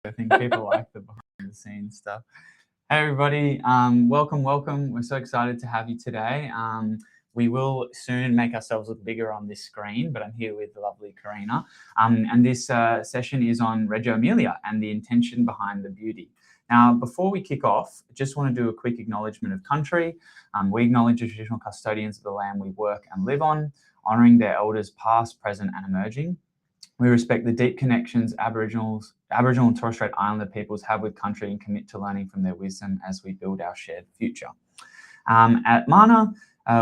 I think people like the behind the scenes stuff. Hey everybody, welcome. We're so excited to have you today. We will soon make ourselves look bigger on this screen, but I'm here with the lovely Karina. And this session is on Reggio Emilia and the intention behind the beauty. Now, before we kick off, I just want to do a quick acknowledgement of country. We acknowledge the traditional custodians of the land we work and live on, honouring their elders past, present and emerging. We respect the deep connections Aboriginal and Torres Strait Islander peoples have with country and commit to learning from their wisdom as we build our shared future. At Mana,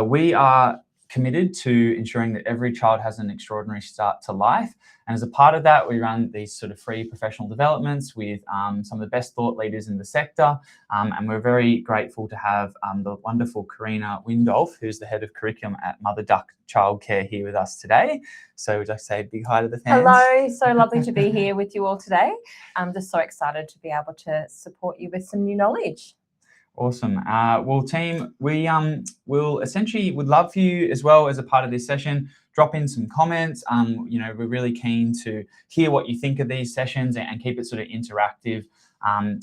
we are committed to ensuring that every child has an extraordinary start to life. And as a part of that, we run these sort of free professional developments with some of the best thought leaders in the sector. And we're very grateful to have the wonderful Karina Windolf, who's the head of curriculum at Mother Duck Childcare, here with us today. So would I say a big hi to the fans? Hello, so lovely to be here with you all today. I'm just so excited to be able to support you with some new knowledge. Awesome. Well, team, we will essentially would love for you as well as a part of this session, drop in some comments. We're really keen to hear what you think of these sessions and keep it sort of interactive.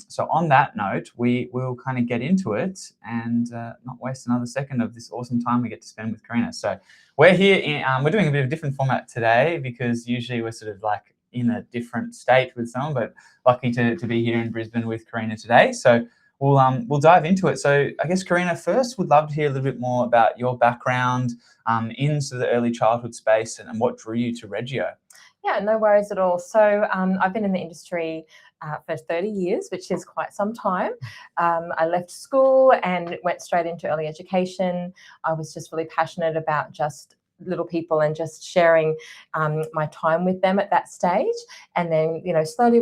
So on that note, we will kind of get into it and not waste another second of this awesome time we get to spend with Karina. So we're here, we're doing a bit of a different format today because usually we're sort of like in a different state with someone, but lucky to be here in Brisbane with Karina today. So we'll dive into it. So I guess, Karina, first would love to hear a little bit more about your background in sort of the early childhood space and what drew you to Reggio. Yeah, no worries at all. So I've been in the industry for 30 years, which is quite some time. I left school and went straight into early education. I was just really passionate about just little people and just sharing my time with them at that stage, and then slowly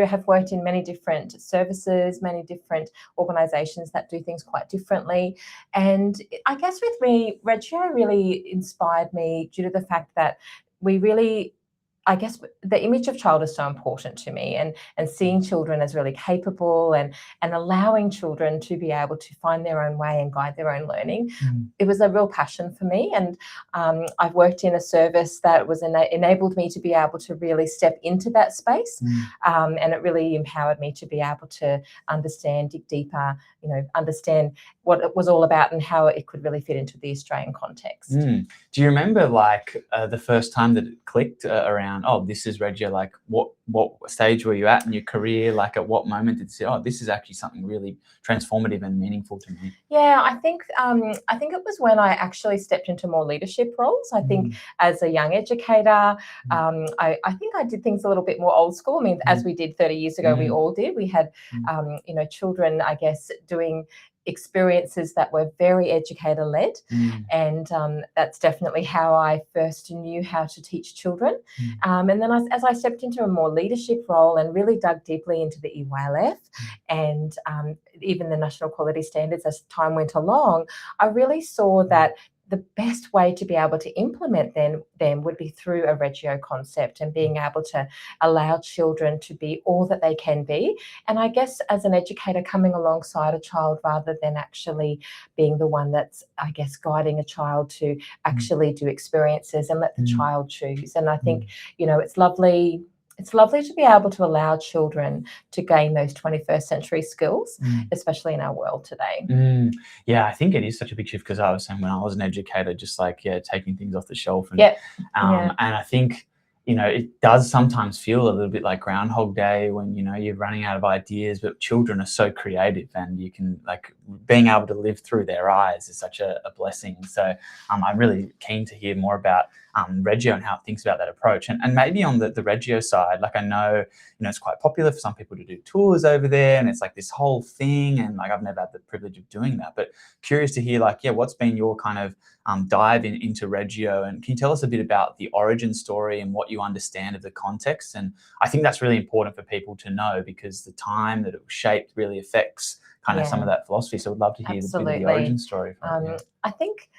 have worked in many different services, many different organizations that do things quite differently. And I guess with me, Reggio really inspired me due to the fact that I guess the image of child is so important to me, and seeing children as really capable and allowing children to be able to find their own way and guide their own learning. It was a real passion for me, and I've worked in a service that was enabled me to be able to really step into that space, and it really empowered me to be able to understand, dig deeper, understand what it was all about and how it could really fit into the Australian context. Do you remember the first time that it clicked around, oh, this is Reggio? Like what stage were you at in your career? Like at what moment did you say, oh, this is actually something really transformative and meaningful to me? Yeah, I think it was when I actually stepped into more leadership roles. I think as a young educator, I think I did things a little bit more old school. I mean, as we did 30 years ago, we all did. We had, children, I guess, doing experiences that were very educator-led, and that's definitely how I first knew how to teach children. And then as I stepped into a more leadership role and really dug deeply into the EYLF and even the national quality standards as time went along, I really saw that the best way to be able to implement them would be through a Reggio concept and being able to allow children to be all that they can be. And I guess as an educator, coming alongside a child rather than actually being the one that's, I guess, guiding a child to actually do experiences and let the child choose. And I think, it's lovely. It's lovely to be able to allow children to gain those 21st century skills, especially in our world today. Yeah, I think it is such a big shift, because I was saying when I was an educator, just taking things off the shelf. And, and I think, it does sometimes feel a little bit like Groundhog Day when, you're running out of ideas, but children are so creative, and you can being able to live through their eyes is such a blessing. And so I'm really keen to hear more about Reggio and how it thinks about that approach. And maybe on the Reggio side, I know, it's quite popular for some people to do tours over there, and it's like this whole thing. And I've never had the privilege of doing that, but curious to hear what's been your kind of dive into Reggio, and can you tell us a bit about the origin story and what you understand of the context? And I think that's really important for people to know, because the time that it was shaped really affects kind of some of that philosophy. So I'd love to hear the origin story from you. I think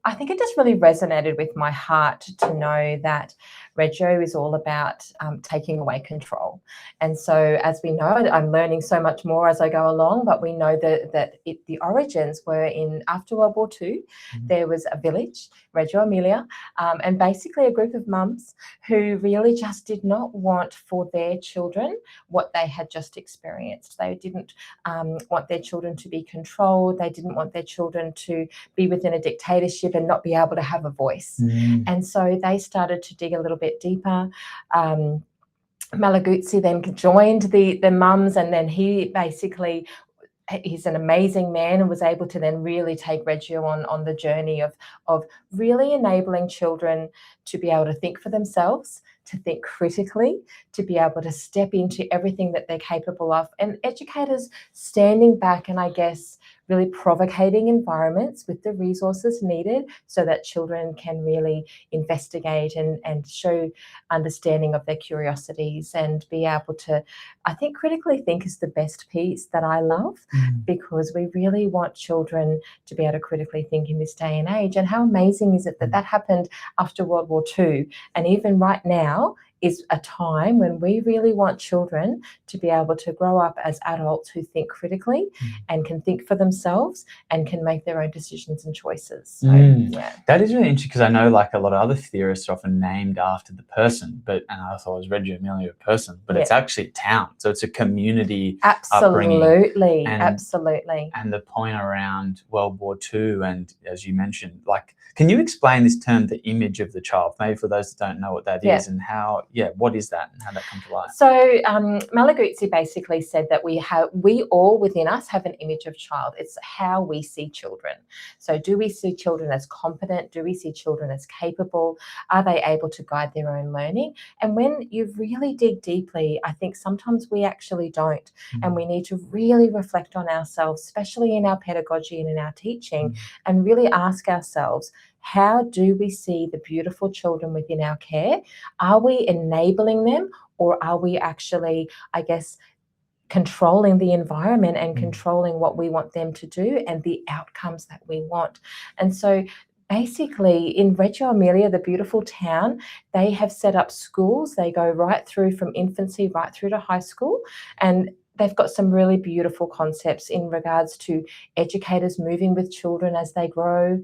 I think it just really resonated with my heart to know that Reggio is all about taking away control. And so, as we know, I'm learning so much more as I go along, but we know that the origins were after World War II. There was a village, Reggio Emilia, and basically a group of mums who really just did not want for their children what they had just experienced. They didn't want their children to be controlled. They didn't want their children to be within a dictatorship and not be able to have a voice. And so they started to dig a little bit deeper. Malaguzzi then joined the mums, and then he's an amazing man and was able to then really take Reggio on the journey of really enabling children to be able to think for themselves, to think critically, to be able to step into everything that they're capable of, and educators standing back and I guess really provocating environments with the resources needed so that children can really investigate and show understanding of their curiosities and be able to, I think critically think is the best piece that I love, because we really want children to be able to critically think in this day and age. And how amazing is it that that happened after World War II, and even right now is a time when we really want children to be able to grow up as adults who think critically and can think for themselves and can make their own decisions and choices. So, yeah. That is really interesting, because I know like a lot of other theorists are often named after the person, and I thought it was Reggio Emilia a person, but it's actually a town. So it's a community upbringing. Absolutely. And the point around World War II, and as you mentioned, like, can you explain this term, the image of the child, maybe for those that don't know what that is, and how, what is that and how that come to life? So Malaguzzi basically said that we all within us have an image of child. It's how we see children. So do we see children as competent? Do we see children as capable? Are they able to guide their own learning? And when you really dig deeply, I think sometimes we actually don't. And we need to really reflect on ourselves, especially in our pedagogy and in our teaching, and really ask ourselves, how do we see the beautiful children within our care? Are we enabling them, or are we actually, I guess, controlling the environment and controlling what we want them to do and the outcomes that we want? And so basically in Reggio Emilia, the beautiful town, they have set up schools. They go right through from infancy right through to high school, and they've got some really beautiful concepts in regards to educators moving with children as they grow,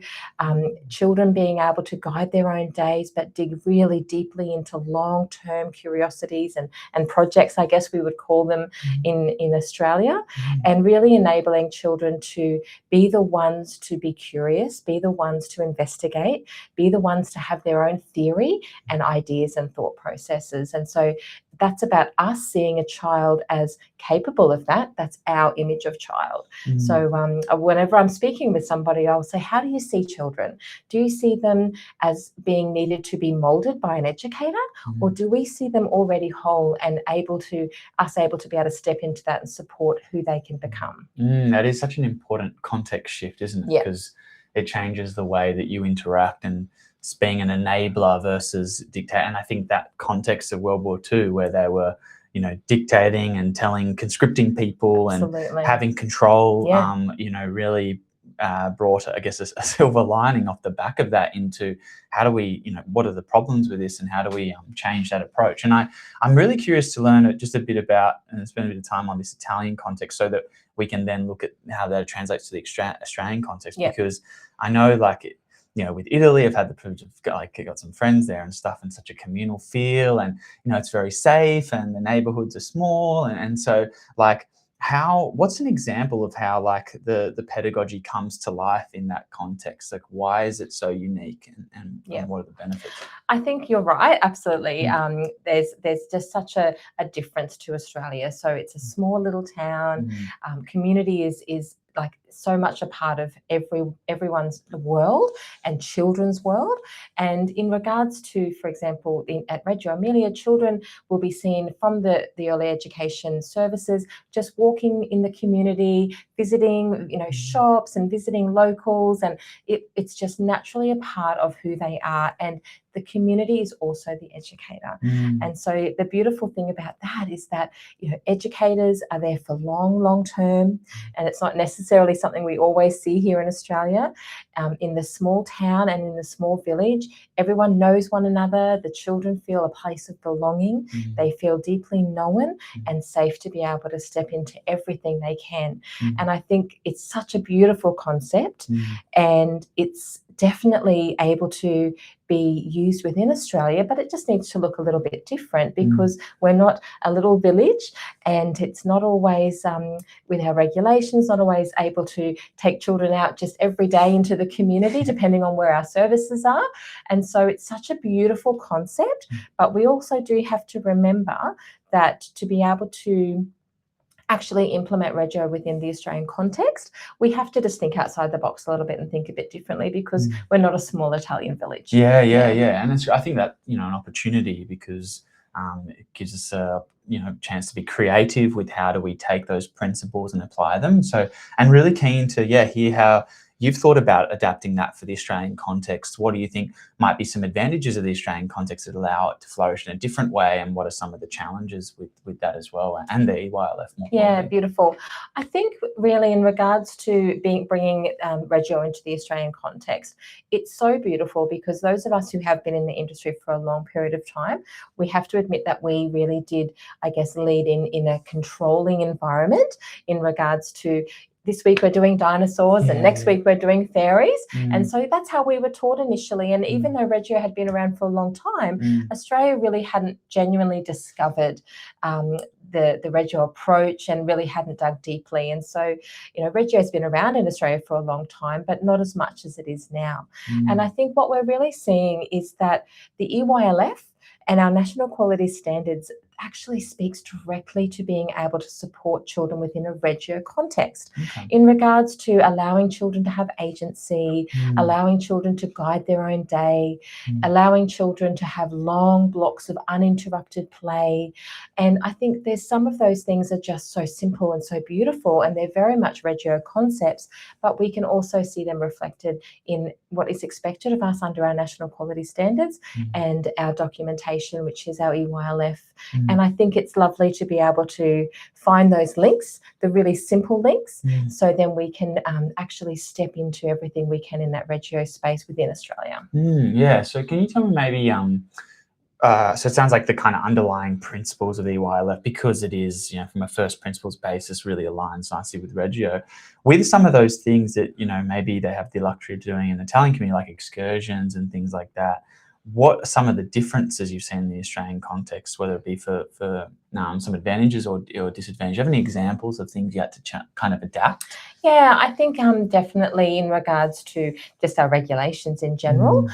children being able to guide their own days but dig really deeply into long-term curiosities and projects, I guess we would call them in Australia, and really enabling children to be the ones to be curious, be the ones to investigate, be the ones to have their own theory and ideas and thought processes. And so that's about us seeing a child as capable of that. That's our image of child. So whenever I'm speaking with somebody, I'll say, how do you see children? Do you see them as being needed to be molded by an educator, or do we see them already whole and able to be able to step into that and support who they can become? That is such an important context shift, isn't it? Because it changes the way that you interact, and being an enabler versus dictate. And I think that context of World War II, where they were, dictating and conscripting people and having control, really brought, I guess, a silver lining off the back of that into how do we, what are the problems with this, and how do we change that approach? And I'm really curious to learn just a bit about and spend a bit of time on this Italian context, so that we can then look at how that translates to the Australian context, because I know, like, with Italy, I've had the privilege of got some friends there and stuff, and such a communal feel, and it's very safe, and the neighborhoods are small, and so like, what's an example of how like the pedagogy comes to life in that context? Like, why is it so unique, and what are the benefits? I think you're right, absolutely. There's just such a difference to Australia. So it's a small little town. Community is like so much a part of everyone's world and children's world. And in regards to, for example, at Reggio Emilia, children will be seen from the early education services just walking in the community, visiting shops and visiting locals, and it's just naturally a part of who they are. And the community is also the educator. And so the beautiful thing about that is that educators are there for long term, and it's not necessarily something we always see here in Australia. In the small town and in the small village, everyone knows one another. The children feel a place of belonging. They feel deeply known and safe to be able to step into everything they can. And I think it's such a beautiful concept, and it's definitely able to be used within Australia, but it just needs to look a little bit different because we're not a little village, and it's not always, with our regulations, not always able to take children out just every day into the community, depending on where our services are. And so it's such a beautiful concept, but we also do have to remember that to be able to actually implement Reggio within the Australian context, we have to just think outside the box a little bit and think a bit differently because we're not a small Italian village. Yeah. And I think that, an opportunity because it gives us a chance to be creative with how do we take those principles and apply them. So, and really keen to hear how you've thought about adapting that for the Australian context. What do you think might be some advantages of the Australian context that allow it to flourish in a different way, and what are some of the challenges with that as well, and the EYLF more broadly? Beautiful. I think really in regards to bringing Reggio into the Australian context, it's so beautiful because those of us who have been in the industry for a long period of time, we have to admit that we really did, I guess, lead in a controlling environment in regards to this week we're doing dinosaurs and next week we're doing fairies. And so that's how we were taught initially. And even though Reggio had been around for a long time, Australia really hadn't genuinely discovered the Reggio approach and really hadn't dug deeply. And so, Reggio has been around in Australia for a long time, but not as much as it is now. And I think what we're really seeing is that the EYLF and our national quality standards actually speaks directly to being able to support children within a Reggio context in regards to allowing children to have agency, allowing children to guide their own day, allowing children to have long blocks of uninterrupted play. And I think there's some of those things are just so simple and so beautiful, and they're very much Reggio concepts, but we can also see them reflected in what is expected of us under our national quality standards and our documentation, which is our EYLF. And I think it's lovely to be able to find those links, the really simple links, so then we can actually step into everything we can in that Reggio space within Australia. So can you tell me maybe, so it sounds like the kind of underlying principles of EYLF, because it is, from a first principles basis, really aligns nicely with Reggio. With some of those things that, maybe they have the luxury of doing in the Italian community, like excursions and things like that, what are some of the differences you've seen in the Australian context, whether it be for some advantages or disadvantages? Do you have any examples of things you had to kind of adapt? Yeah, I think definitely in regards to just our regulations in general,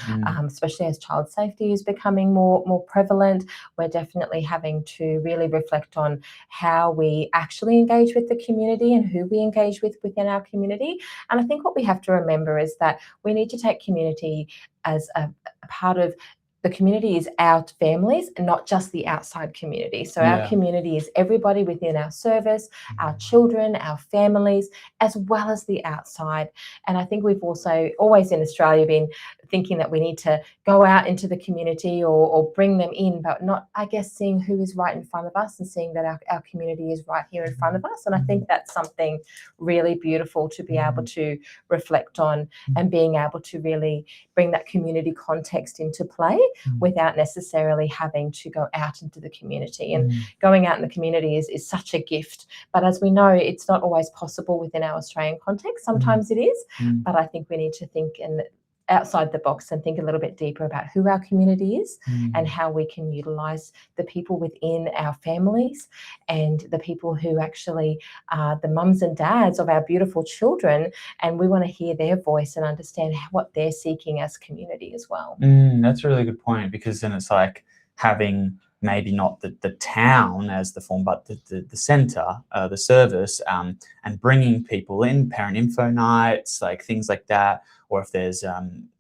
especially as child safety is becoming more prevalent, we're definitely having to really reflect on how we actually engage with the community and who we engage with within our community. And I think what we have to remember is that we need to take community as a part of the community is our families and not just the outside community. So our community is everybody within our service, our children, our families, as well as the outside. And I think we've also always in Australia been thinking that we need to go out into the community or bring them in, but not, I guess, seeing who is right in front of us and seeing that our community is right here in front of us. And I think that's something really beautiful to be able to reflect on and being able to really bring that community context into play without necessarily having to go out into the community. And going out in the community is such a gift. But as we know, it's not always possible within our Australian context. Sometimes it is, but I think we need to think outside the box and think a little bit deeper about who our community is and how we can utilise the people within our families and the people who actually are the mums and dads of our beautiful children, and we want to hear their voice and understand what they're seeking as community as well. That's a really good point, because then it's like having maybe not the town as the form, but the centre, the service, and bringing people in, parent info nights, like things like that. Or if there's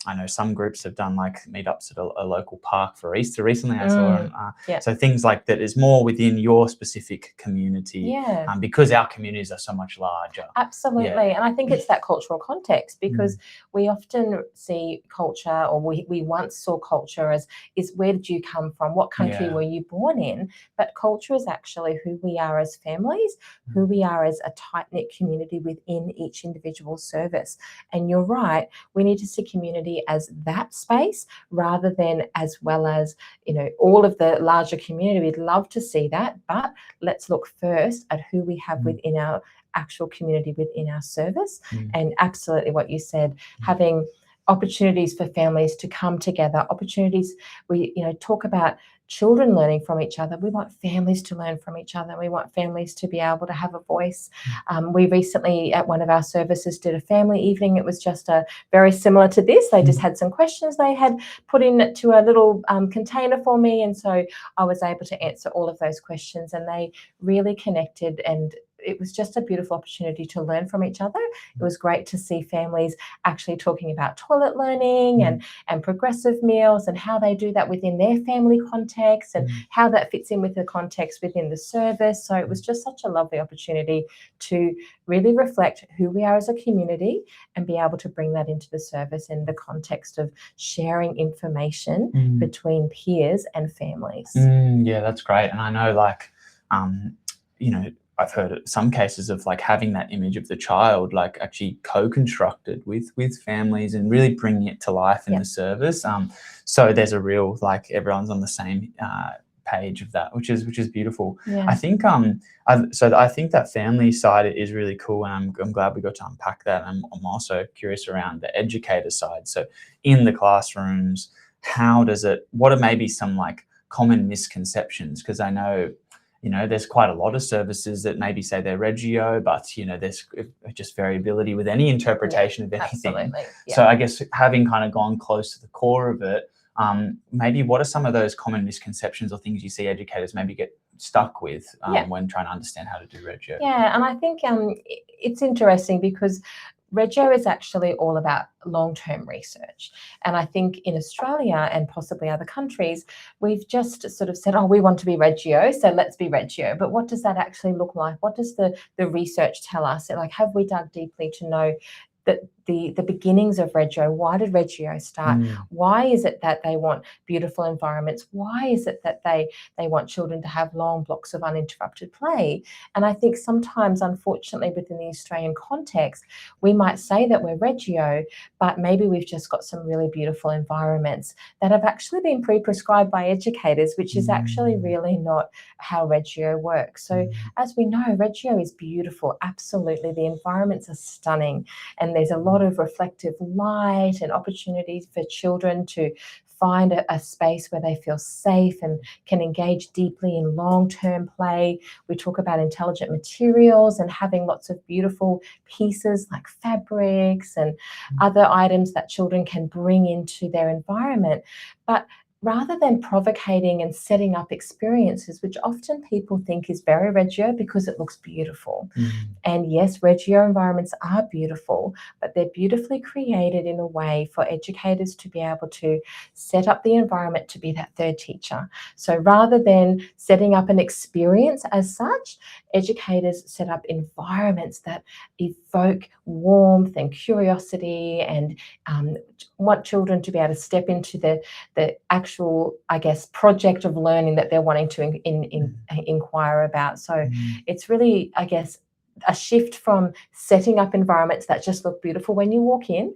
I know some groups have done like meetups at a local park for Easter recently, I saw. So things like that is more within your specific community, because our communities are so much larger. Absolutely. And I think it's that cultural context, because we often see culture, or we once saw culture as, is where did you come from? What country were you born in? But culture is actually who we are as families, who we are as a tight-knit community within each individual service. And you're right, we need to see community as that space rather than as well as, you know, all of the larger community. We'd love to see that, but let's look first at who we have within our actual community, within our service. And absolutely what you said, having opportunities for families to come together, opportunities, we, you know, talk about children learning from each other. We want families to learn from each other. We want families to be able to have a voice. We recently at one of our services did a family evening. It was just very similar to this. They just had some questions they had put into a little container for me. And so I was able to answer all of those questions, and they really connected, and it was just a beautiful opportunity to learn from each other. It was great to see families actually talking about toilet learning and progressive meals, and how they do that within their family context, and how that fits in with the context within the service. So it was just such a lovely opportunity to really reflect who we are as a community and be able to bring that into the service in the context of sharing information between peers and families. Yeah, that's great. And I know, like, you know, I've heard some cases of like having that image of the child like actually co-constructed with families and really bringing it to life in the service. So there's a real, like, everyone's on the same page of that, which is beautiful. I think I think that family side is really cool, and I'm glad we got to unpack that. I'm also curious around the educator side. So in the classrooms, what are maybe some like common misconceptions? Because I know, you know, there's quite a lot of services that maybe say they're Reggio, but, you know, there's just variability with any interpretation of anything. Absolutely. So I guess having kind of gone close to the core of it, maybe what are some of those common misconceptions or things you see educators maybe get stuck with when trying to understand how to do Reggio? Yeah, and I think it's interesting because Reggio is actually all about long-term research. And I think in Australia and possibly other countries, we've just sort of said, oh, we want to be Reggio, so let's be Reggio. But what does that actually look like? What does the research tell us? Like, have we dug deeply to know that the beginnings of Reggio? Why did Reggio start? Why is it that they want beautiful environments? Why is it that they want children to have long blocks of uninterrupted play? And I think sometimes, unfortunately, within the Australian context, we might say that we're Reggio, but maybe we've just got some really beautiful environments that have actually been pre-prescribed by educators, which is actually really not how Reggio works. So as we know, Reggio is beautiful. Absolutely. The environments are stunning, and there's a lot of reflective light and opportunities for children to find a space where they feel safe and can engage deeply in long-term play. We talk about intelligent materials and having lots of beautiful pieces like fabrics and other items that children can bring into their environment. But rather than provocating and setting up experiences, which often people think is very Reggio because it looks beautiful. And yes, Reggio environments are beautiful, but they're beautifully created in a way for educators to be able to set up the environment to be that third teacher. So rather than setting up an experience as such, educators set up environments that evoke warmth and curiosity and want children to be able to step into the actual, I guess, project of learning that they're wanting to inquire about. So it's really, I guess, a shift from setting up environments that just look beautiful when you walk in,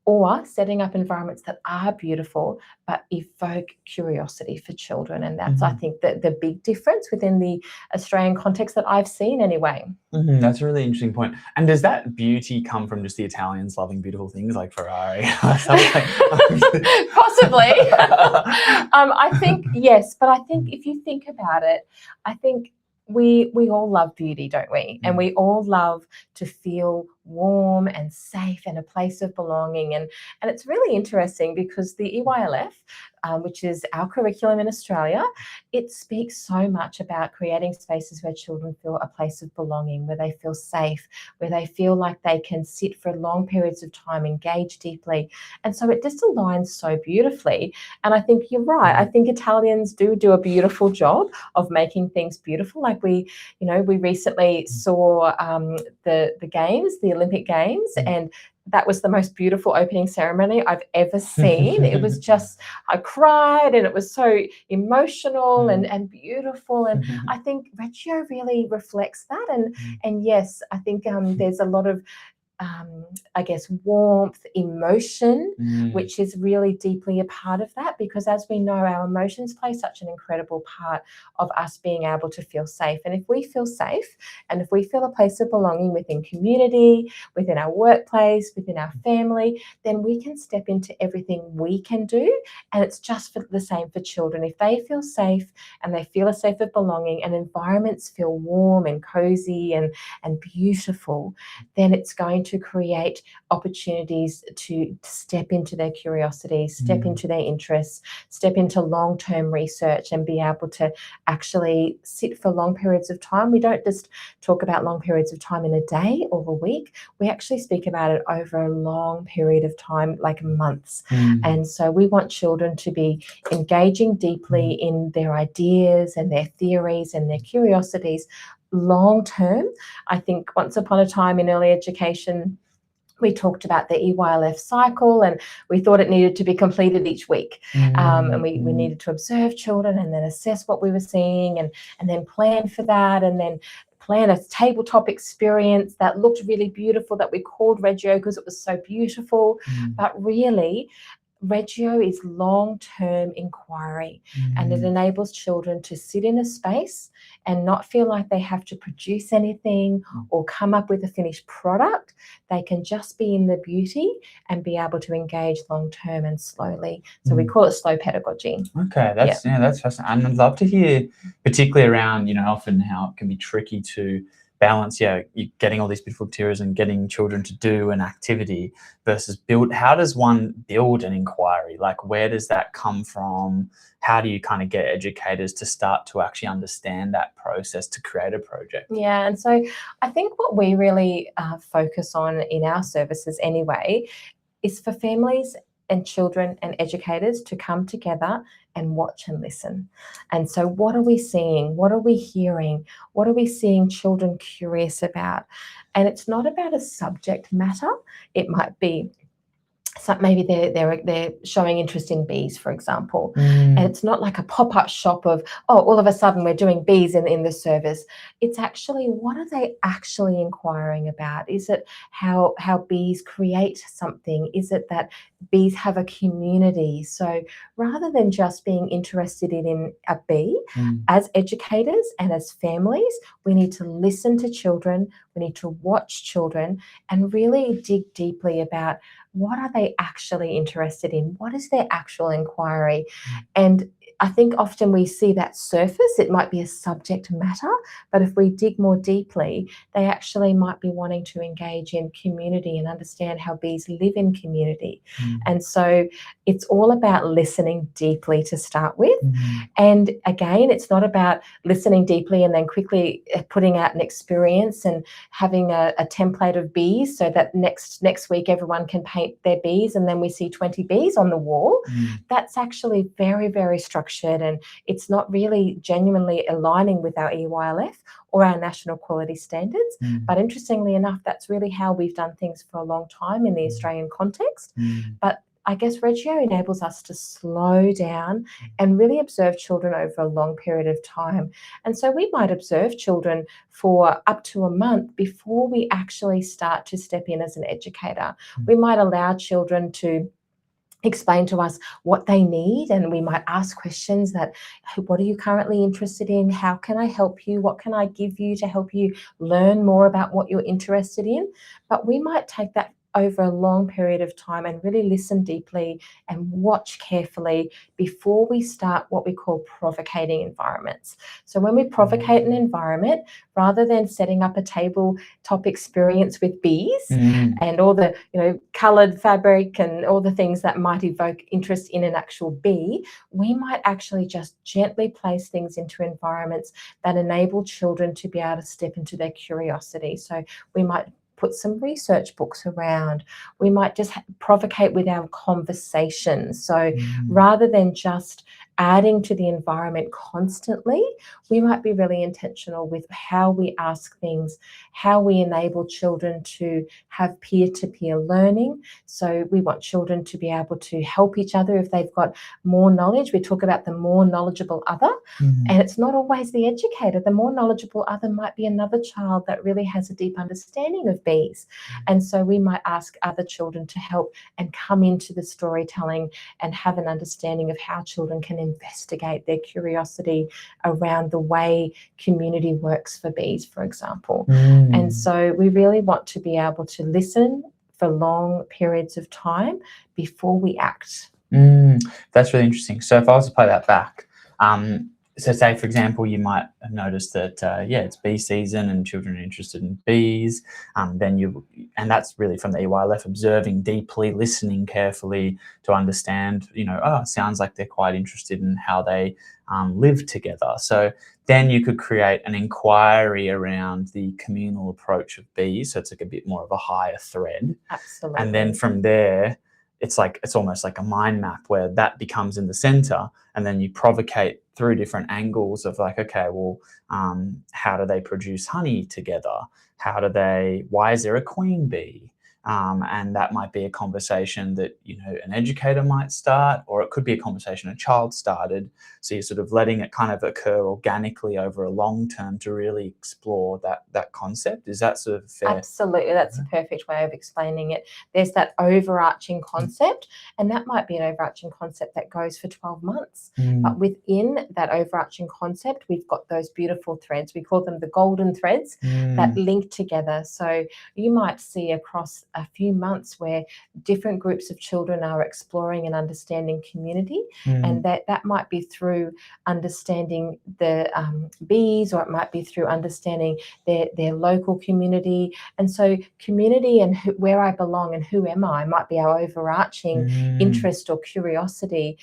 or setting up environments that are beautiful but evoke curiosity for children. And that's, I think, the big difference within the Australian context that I've seen anyway. That's a really interesting point. And does that beauty come from just the Italians loving beautiful things like Ferrari? Possibly. I think, yes, but I think if you think about it, I think we all love beauty, don't we? And we all love to feel warm and safe and a place of belonging. And it's really interesting because the EYLF, which is our curriculum in Australia, it speaks so much about creating spaces where children feel a place of belonging, where they feel safe, where they feel like they can sit for long periods of time, engage deeply. And so it just aligns so beautifully. And I think you're right. I think Italians do a beautiful job of making things beautiful. Like we recently saw the games, the Olympic Games, and that was the most beautiful opening ceremony I've ever seen. It was just, I cried, and it was so emotional and beautiful. And I think Reggio really reflects that. And yes, I think there's a lot of I guess warmth, emotion, which is really deeply a part of that, because as we know, our emotions play such an incredible part of us being able to feel safe. And if we feel safe, and if we feel a place of belonging within community, within our workplace, within our family, then we can step into everything we can do. And it's just for the same for children. If they feel safe and they feel a sense of belonging, and environments feel warm and cozy and beautiful, then it's going to create opportunities to step into their curiosity, step into their interests, step into long-term research, and be able to actually sit for long periods of time. We don't just talk about long periods of time in a day or a week. We actually speak about it over a long period of time, like months. And so we want children to be engaging deeply in their ideas and their theories and their curiosities long term. I think once upon a time in early education, we talked about the EYLF cycle, and we thought it needed to be completed each week. And we needed to observe children and then assess what we were seeing, and then plan for that, and then plan a tabletop experience that looked really beautiful that we called Reggio because it was so beautiful. But really, Reggio is long-term inquiry, and it enables children to sit in a space and not feel like they have to produce anything or come up with a finished product. They can just be in the beauty and be able to engage long-term and slowly. So we call it slow pedagogy. Okay, that's fascinating. And I'd love to hear, particularly around, often how it can be tricky to balance, you getting all these beautiful materials and getting children to do an activity versus build. How does one build an inquiry? Like, where does that come from? How do you kind of get educators to start to actually understand that process to create a project? Yeah, and so I think what we really focus on in our services anyway is for families and children and educators to come together and watch and listen. And so what are we seeing? What are we hearing? What are we seeing children curious about? And it's not about a subject matter. It might be maybe they're showing interest in bees, for example, and it's not like a pop-up shop of, all of a sudden we're doing bees in the service. It's actually, what are they actually inquiring about? Is it how bees create something? Is it that bees have a community? So rather than just being interested in a bee, as educators and as families, we need to listen to children, we need to watch children, and really dig deeply about what are they actually interested in? What is their actual inquiry? And I think often we see that surface, it might be a subject matter, but if we dig more deeply, they actually might be wanting to engage in community and understand how bees live in community. And so it's all about listening deeply to start with. And again, it's not about listening deeply and then quickly putting out an experience and having a template of bees so that next week everyone can paint their bees and then we see 20 bees on the wall. That's actually very, very structured, and it's not really genuinely aligning with our EYLF or our national quality standards. But interestingly enough, that's really how we've done things for a long time in the Australian context. But I guess Reggio enables us to slow down and really observe children over a long period of time. And so we might observe children for up to a month before we actually start to step in as an educator. We might allow children to explain to us what they need, and we might ask questions that, what are you currently interested in? How can I help you? What can I give you to help you learn more about what you're interested in? But we might take that over a long period of time and really listen deeply and watch carefully before we start what we call provocating environments. So when we provocate an environment, rather than setting up a tabletop experience with bees and all the coloured fabric and all the things that might evoke interest in an actual bee, we might actually just gently place things into environments that enable children to be able to step into their curiosity. So we might put some research books around. We might just provocate with our conversations. So rather than just adding to the environment constantly, we might be really intentional with how we ask things, how we enable children to have peer-to-peer learning. So we want children to be able to help each other if they've got more knowledge. We talk about the more knowledgeable other, and it's not always the educator. The more knowledgeable other might be another child that really has a deep understanding of bees. And so we might ask other children to help and come into the storytelling and have an understanding of how children can investigate their curiosity around the way community works for bees, for example. And so we really want to be able to listen for long periods of time before we act. That's really interesting. So if I was to play that back, so say, for example, you might have noticed that, it's bee season and children are interested in bees. And that's really from the EYLF, observing deeply, listening carefully to understand, it sounds like they're quite interested in how they live together. So then you could create an inquiry around the communal approach of bees. So it's like a bit more of a higher thread. Absolutely. And then from there, it's almost like a mind map where that becomes in the center, and then you provocate through different angles of like, okay, well, how do they produce honey together? Why is there a queen bee? And that might be a conversation that, an educator might start, or it could be a conversation a child started. So you're sort of letting it kind of occur organically over a long term to really explore that concept. Is that sort of fair? Absolutely. That's a perfect way of explaining it. There's that overarching concept, and that might be an overarching concept that goes for 12 months. But within that overarching concept, we've got those beautiful threads. We call them the golden threads that link together. So you might see across a few months where different groups of children are exploring and understanding community, and that might be through understanding the bees, or it might be through understanding their local community. And so community and where I belong and who am I might be our overarching interest or curiosity.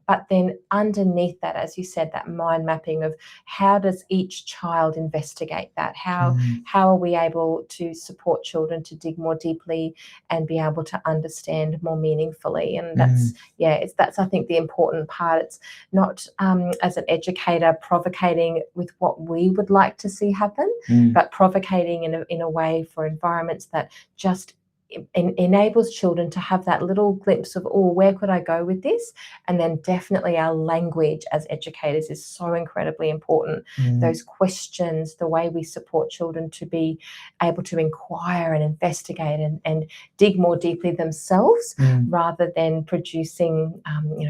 But then underneath that, as you said, that mind mapping of how does each child investigate that? How are we able to support children to dig more deeply and be able to understand more meaningfully? And that's I think the important part. It's not as an educator provocating with what we would like to see happen, but provocating in a way for environments that just enables children to have that little glimpse of, where could I go with this? And then definitely our language as educators is so incredibly important. Those questions, the way we support children to be able to inquire and investigate and dig more deeply themselves, rather than producing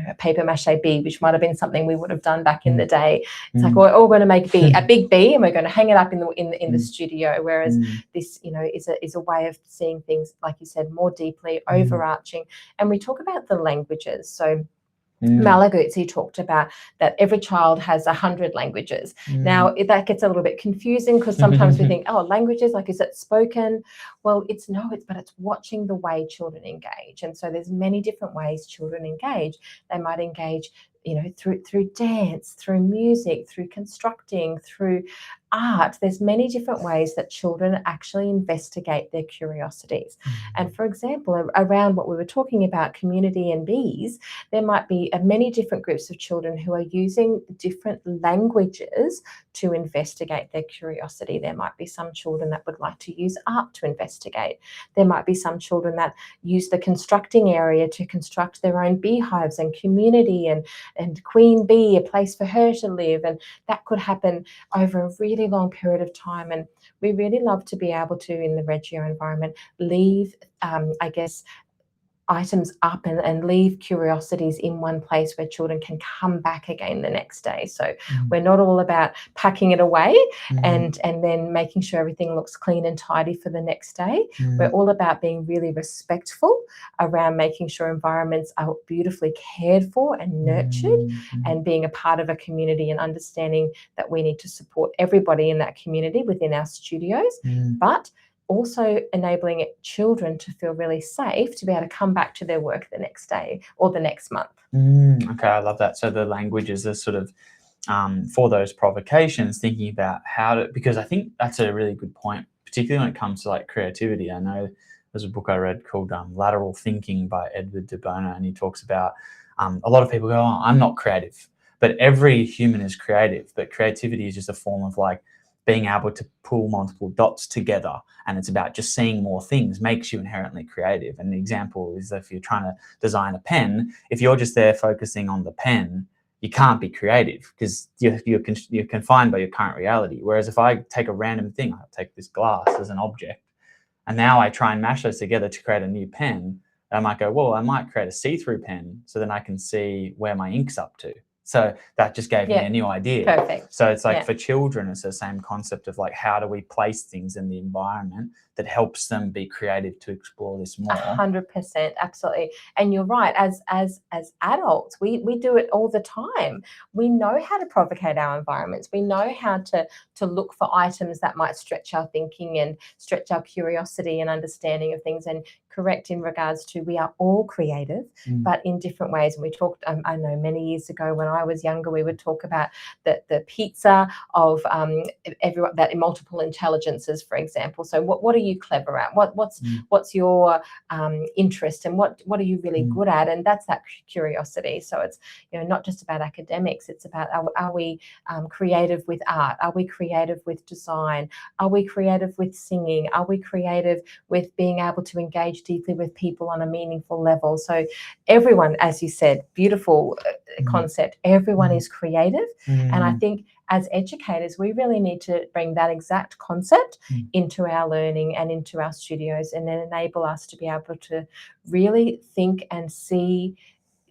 a paper mache bee, which might have been something we would have done back in the day. It's like, we're all going to make a big bee and we're going to hang it up in the studio, whereas this is a way of seeing things, like you said, more deeply, overarching. And we talk about the languages. So Malaguzzi talked about that every child has 100 languages. Now, that gets a little bit confusing because sometimes we think, languages, like, is it spoken? Well, it's watching the way children engage. And so there's many different ways children engage. They might engage through dance, through music, through constructing, through art. There's many different ways that children actually investigate their curiosities. And for example, around what we were talking about, community and bees, there might be many different groups of children who are using different languages to investigate their curiosity. There might be some children that would like to use art to investigate. There might be some children that use the constructing area to construct their own beehives and community and queen bee, a place for her to live. And that could happen over a really long period of time. And we really love to be able to, in the Reggio environment, leave, items up and leave curiosities in one place where children can come back again the next day. So we're not all about packing it away and then making sure everything looks clean and tidy for the next day. We're all about being really respectful around making sure environments are beautifully cared for and nurtured, and being a part of a community and understanding that we need to support everybody in that community within our studios, but also enabling children to feel really safe to be able to come back to their work the next day or the next month. Okay, I love that. So the languages are sort of for those provocations, thinking about how to, because I think that's a really good point, particularly when it comes to like creativity. I know there's a book I read called Lateral Thinking by Edward de Bono, and he talks about a lot of people go, oh, I'm not creative, but every human is creative, but creativity is just a form of like being able to pull multiple dots together, and it's about just seeing more things makes you inherently creative. And the example is if you're trying to design a pen, if you're just there focusing on the pen, you can't be creative because you're confined by your current reality. Whereas if I take a random thing, I take this glass as an object, and now I try and mash those together to create a new pen, I might go, well, I might create a see-through pen so then I can see where my ink's up to. So that just gave me a new idea. Perfect. So it's like for children, it's the same concept of like, how do we place things in the environment that helps them be creative to explore this more? 100%, absolutely. And you're right, as adults, we do it all the time. We know how to provocate our environments. We know how to look for items that might stretch our thinking and stretch our curiosity and understanding of things. And correct in regards to we are all creative, but in different ways. And we talked, I know many years ago when I was younger, we would talk about the pizza of everyone, that multiple intelligences, for example. So what are you clever at? What's your interest, and what are you really good at? And that's that curiosity. So it's, you know, not just about academics. It's about are we creative with art? Are we creative with design? Are we creative with singing? Are we creative with being able to engage deeply with people on a meaningful level? So everyone, as you said, beautiful concept, everyone is creative. And I think as educators, we really need to bring that exact concept into our learning and into our studios, and then enable us to be able to really think and see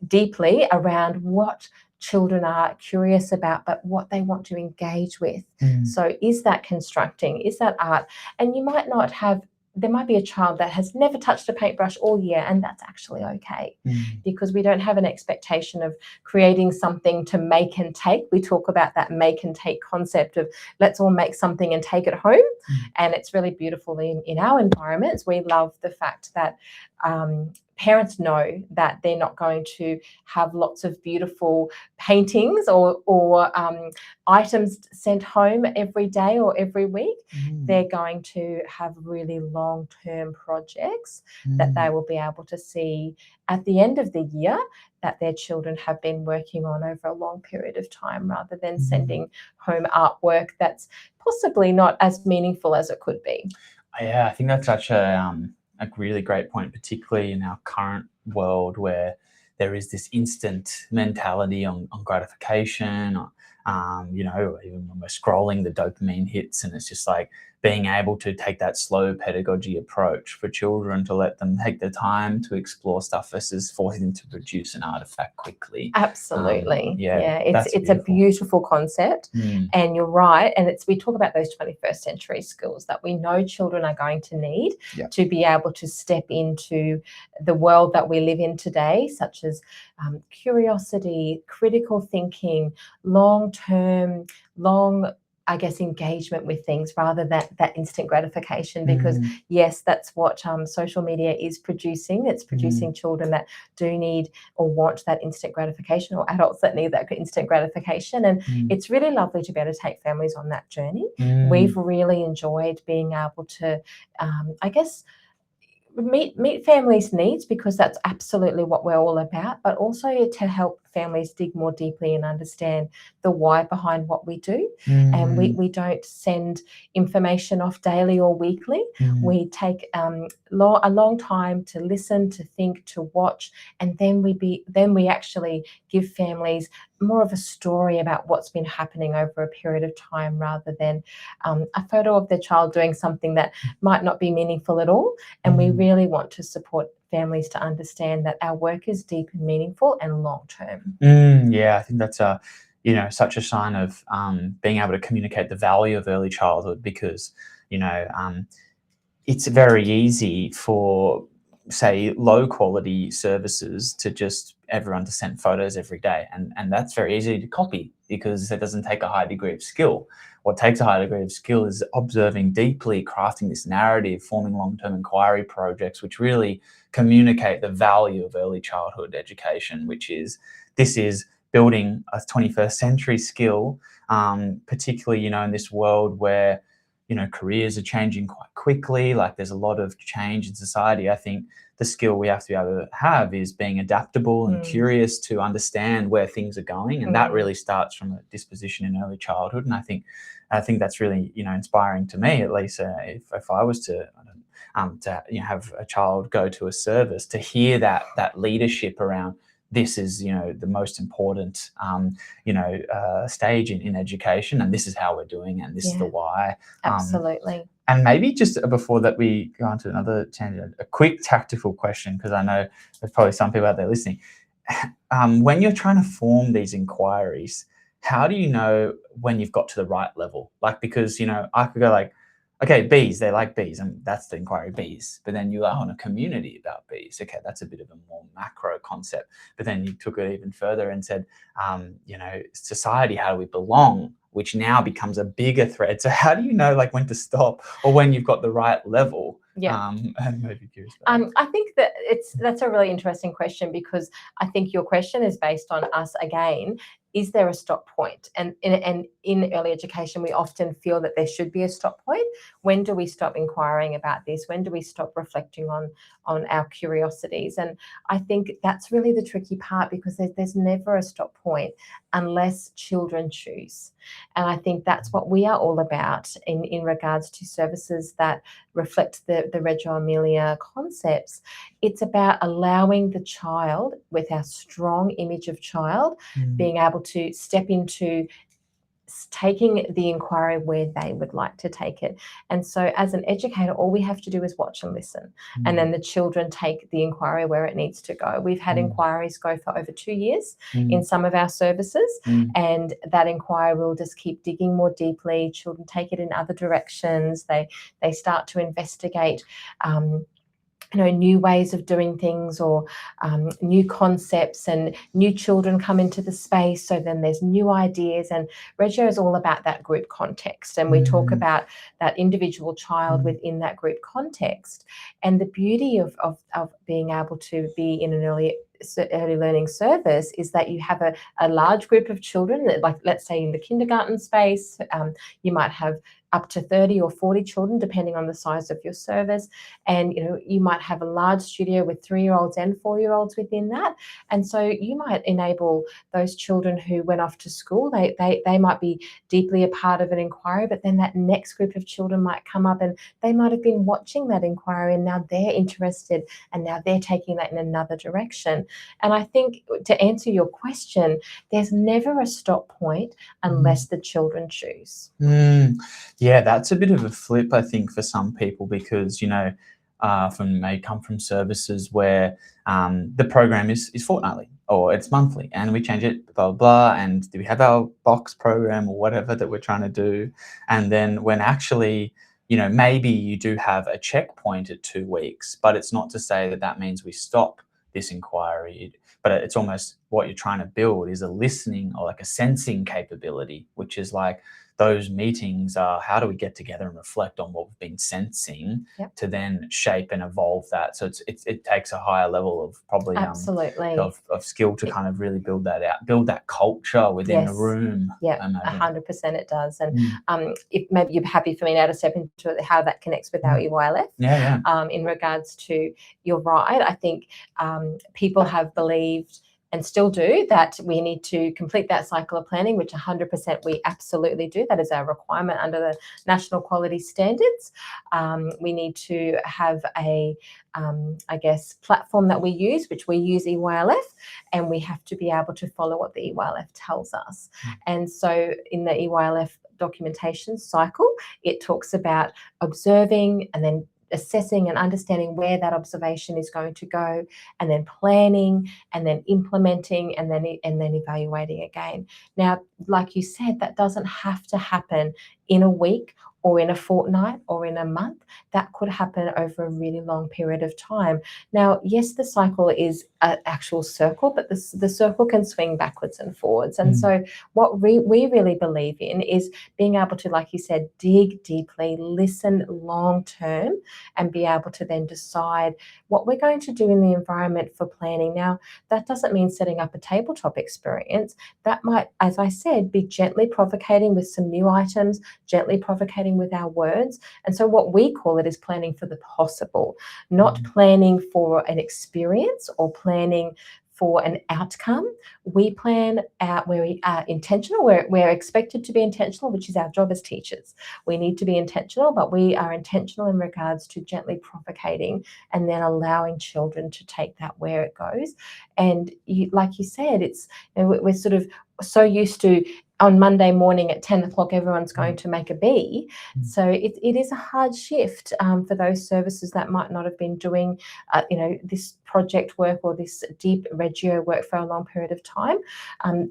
deeply around what children are curious about, but what they want to engage with. So is that constructing? Is that art? And you might not have, there might be a child that has never touched a paintbrush all year, and that's actually okay, because we don't have an expectation of creating something to make and take. We talk about that make and take concept of let's all make something and take it home. And it's really beautiful in our environments. We love the fact that parents know that they're not going to have lots of beautiful paintings or items sent home every day or every week. They're going to have really long-term projects that they will be able to see at the end of the year that their children have been working on over a long period of time, rather than sending home artwork that's possibly not as meaningful as it could be. Yeah, I think that's such a really great point, particularly in our current world where there is this instant mentality on gratification. You know, even when we're scrolling, the dopamine hits, and it's just like being able to take that slow pedagogy approach for children to let them take the time to explore stuff versus forcing them to produce an artifact quickly. Absolutely. It's a beautiful concept. And you're right. And we talk about those 21st century skills that we know children are going to need to be able to step into the world that we live in today, such as curiosity, critical thinking, long-term, engagement with things, rather than that instant gratification. Because yes, that's what social media is producing. It's producing children that do need or want that instant gratification, or adults that need that instant gratification. And it's really lovely to be able to take families on that journey. We've really enjoyed being able to, meet families' needs, because that's absolutely what we're all about, but also to help families dig more deeply and understand the why behind what we do. And we don't send information off daily or weekly. We take a long time to listen, to think, to watch, and then we actually give families more of a story about what's been happening over a period of time, rather than a photo of their child doing something that might not be meaningful at all. And we really want to support families to understand that our work is deep and meaningful and long-term. Yeah, I think that's such a sign of being able to communicate the value of early childhood, because it's very easy for, say, low quality services to just everyone to send photos every day, and that's very easy to copy because it doesn't take a high degree of skill. What takes a high degree of skill is observing deeply, crafting this narrative, forming long-term inquiry projects which really communicate the value of early childhood education, this is building a 21st century skill, particularly in this world where careers are changing quite quickly. Like, there's a lot of change in society. I think the skill we have to be able to have is being adaptable and curious to understand where things are going, and that really starts from a disposition in early childhood. And I think that's really inspiring to me, at least. If I was to have a child go to a service, to hear that leadership around this is the most important stage in education, and this is how we're doing it, and this is the why. Absolutely. And maybe just before that we go on to another tangent, a quick tactical question, because I know there's probably some people out there listening. When you're trying to form these inquiries, how do you know when you've got to the right level? Like, because I could go like, okay, bees, they like bees, and that's the inquiry, bees. But then you are on a community about bees. Okay, that's a bit of a more macro concept. But then you took it even further and said, society, how do we belong? Which now becomes a bigger thread. So how do you know like when to stop, or when you've got the right level? Yeah. I'm maybe curious about I think that's a really interesting question, because I think your question is based on us again. Is there a stop point? And in early education, we often feel that there should be a stop point. When do we stop inquiring about this? When do we stop reflecting on our curiosities? And I think that's really the tricky part, because there's never a stop point unless children choose. And I think that's what we are all about in regards to services that reflect the Reggio Emilia concepts. It's about allowing the child, with our strong image of child, being able to step into taking the inquiry where they would like to take it. And so as an educator, all we have to do is watch and listen. And then the children take the inquiry where it needs to go. We've had inquiries go for over 2 years in some of our services, and that inquiry will just keep digging more deeply. Children take it in other directions. They start to investigate new ways of doing things, or new concepts, and new children come into the space. So then there's new ideas, and Reggio is all about that group context. And we talk about that individual child within that group context. And the beauty of being able to be in an early learning service is that you have a large group of children, like let's say in the kindergarten space, you might have up to 30 or 40 children, depending on the size of your service. And you might have a large studio with 3-year-olds and 4-year-olds within that. And so you might enable those children who went off to school, they might be deeply a part of an inquiry, but then that next group of children might come up, and they might have been watching that inquiry, and now they're interested, and now they're taking that in another direction. And I think, to answer your question, there's never a stop point unless the children choose. Yeah, that's a bit of a flip, I think, for some people, because may come from services where the program is fortnightly or it's monthly, and we change it, blah, blah, blah, and do we have our box program or whatever that we're trying to do? And then when actually, maybe you do have a checkpoint at 2 weeks, but it's not to say that that means we stop this inquiry. But it's almost what you're trying to build is a listening, or like a sensing capability, which is like those meetings are, how do we get together and reflect on what we've been sensing to then shape and evolve that? So it takes a higher level of probably absolutely of skill to kind of really build that out, build that culture within the room. Yeah, 100% it does. And if maybe you're happy for me now to step into how that connects with our EYLF. In regards to, you're right, I think people have believed, and still do, that we need to complete that cycle of planning, which 100% we absolutely do. That is our requirement under the national quality standards. We need to have a, platform that we use, which we use EYLF, and we have to be able to follow what the EYLF tells us. And so in the EYLF documentation cycle, it talks about observing and then assessing and understanding where that observation is going to go, and then planning, and then implementing, and then evaluating again. Now, like you said, that doesn't have to happen in a week or in a fortnight or in a month. That could happen over a really long period of time. Now, yes, the cycle is an actual circle, but the circle can swing backwards and forwards. And so what we really believe in is being able to, like you said, dig deeply, listen long term, and be able to then decide what we're going to do in the environment for planning. Now, that doesn't mean setting up a tabletop experience. That might, as I said, be gently provocating with some new items, gently provocating with our words. And so what we call it is planning for the possible, not planning for an experience or planning for an outcome. We plan out where we are intentional, we're expected to be intentional, which is our job as teachers. We need to be intentional, but we are intentional in regards to gently provocating and then allowing children to take that where it goes. And like you said, it's, we're sort of so used to on Monday morning at 10 o'clock, everyone's going to make a B. So it is a hard shift for those services that might not have been doing, this project work or this deep Reggio work for a long period of time.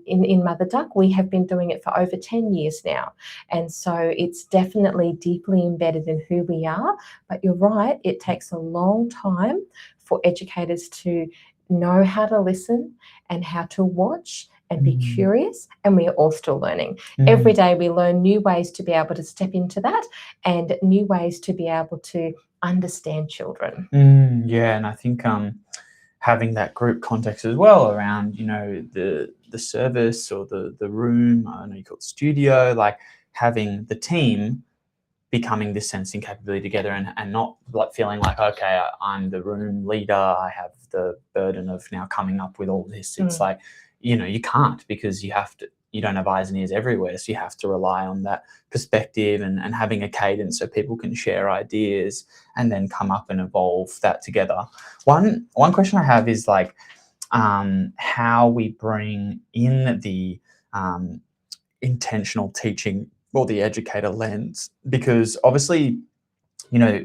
In Mother Duck, we have been doing it for over 10 years now. And so it's definitely deeply embedded in who we are. But you're right, it takes a long time for educators to know how to listen and how to watch and be curious, and we are all still learning. Every day we learn new ways to be able to step into that and new ways to be able to understand children. Yeah, and I think having that group context as well around, the service or the room, I know you call it studio, like having the team becoming this sensing capability together and not like feeling like, okay, I'm the room leader, I have the burden of now coming up with all this. It's like, you can't, because you don't have eyes and ears everywhere. So you have to rely on that perspective and having a cadence so people can share ideas and then come up and evolve that together. One question I have is like how we bring in the intentional teaching or the educator lens, because obviously,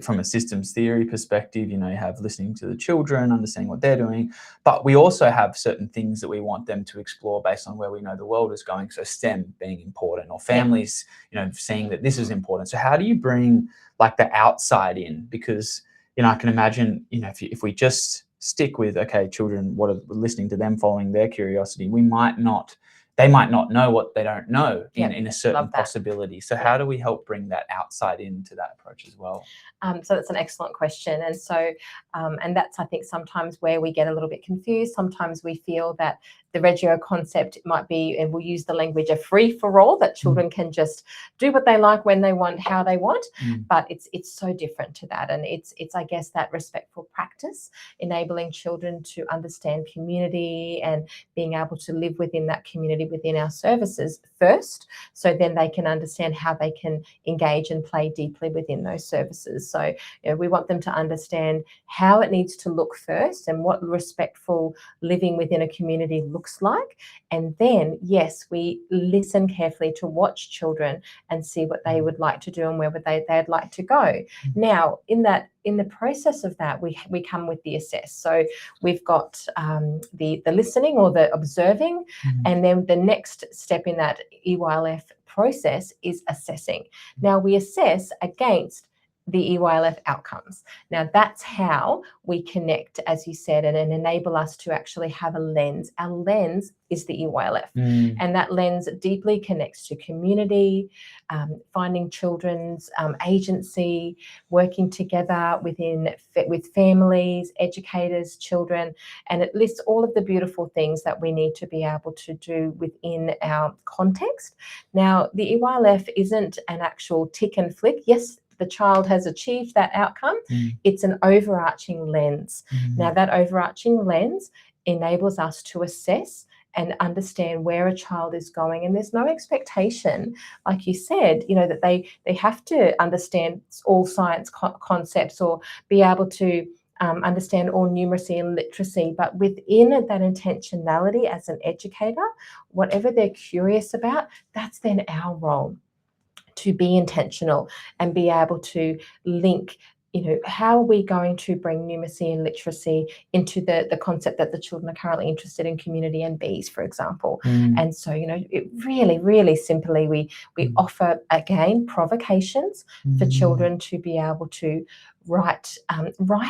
from a systems theory perspective, you have listening to the children, understanding what they're doing, but we also have certain things that we want them to explore based on where we know the world is going. So STEM being important, or families, seeing that this is important. So how do you bring like the outside in? Because, I can imagine, if we just stick with, okay, children, what are listening to them, following their curiosity, they might not know what they don't know in a certain possibility. So how do we help bring that outside into that approach as well? So that's an excellent question. And so, and that's, I think, sometimes where we get a little bit confused. Sometimes we feel that the Reggio concept might be, and we'll use the language, a free-for-all, that children can just do what they like, when they want, how they want. But it's so different to that. And it's I guess, that respectful practice, enabling children to understand community and being able to live within that community, within our services first, so then they can understand how they can engage and play deeply within those services. So we want them to understand how it needs to look first and what respectful living within a community looks like. And then, yes, we listen carefully to watch children and see what they would like to do and where they'd like to go. Now, in the process of that, we come with the assess. So we've got the listening or the observing, and then the next step in that EYLF process is assessing. Now, we assess against the EYLF outcomes. Now, that's how we connect, as you said, and enable us to actually have a lens. Our lens is the EYLF, and that lens deeply connects to community, finding children's agency, working together with families, educators, children, and it lists all of the beautiful things that we need to be able to do within our context. Now, the EYLF isn't an actual tick and flick. Yes, the child has achieved that outcome. It's an overarching lens. Now, that overarching lens enables us to assess and understand where a child is going. And there's no expectation, like you said, that they have to understand all science concepts or be able to understand all numeracy and literacy. But within that intentionality as an educator, whatever they're curious about, that's then our role, to be intentional and be able to link how are we going to bring numeracy and literacy into the concept that the children are currently interested in, community and bees, for example. And so, it really, really simply, we offer, again, provocations for children to be able to write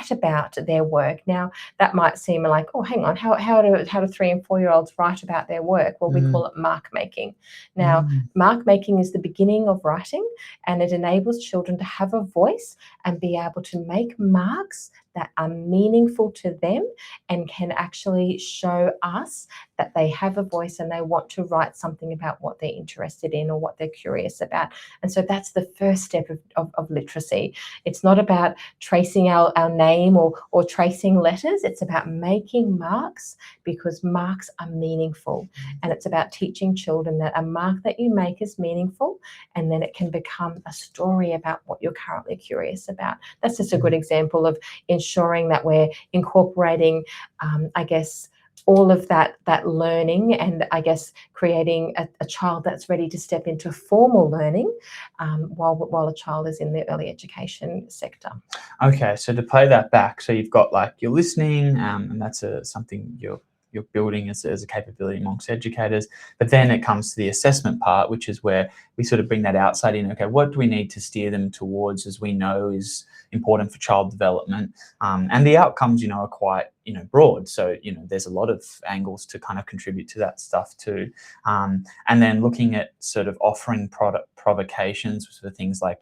about their work. Now, that might seem like, oh, hang on, how do 3 and 4 year olds write about their work? Well, we call it mark making. Now, mark making is the beginning of writing, and it enables children to have a voice and be able to make marks that are meaningful to them and can actually show us that they have a voice and they want to write something about what they're interested in or what they're curious about. And so that's the first step of literacy. It's not about tracing our name or tracing letters. It's about making marks, because marks are meaningful. And it's about teaching children that a mark that you make is meaningful, and then it can become a story about what you're currently curious about. That's just a good example of ensuring that we're incorporating, I guess, all of that learning, and I guess creating a child that's ready to step into formal learning while a child is in the early education sector. Okay, so to play that back, so you've got like you're listening, and that's something you're building as a capability amongst educators. But then it comes to the assessment part, which is where we sort of bring that outside in. Okay, what do we need to steer them towards, as we know is important for child development? And the outcomes, are quite, broad. So, there's a lot of angles to kind of contribute to that stuff too. And then looking at sort of offering provocations for things like,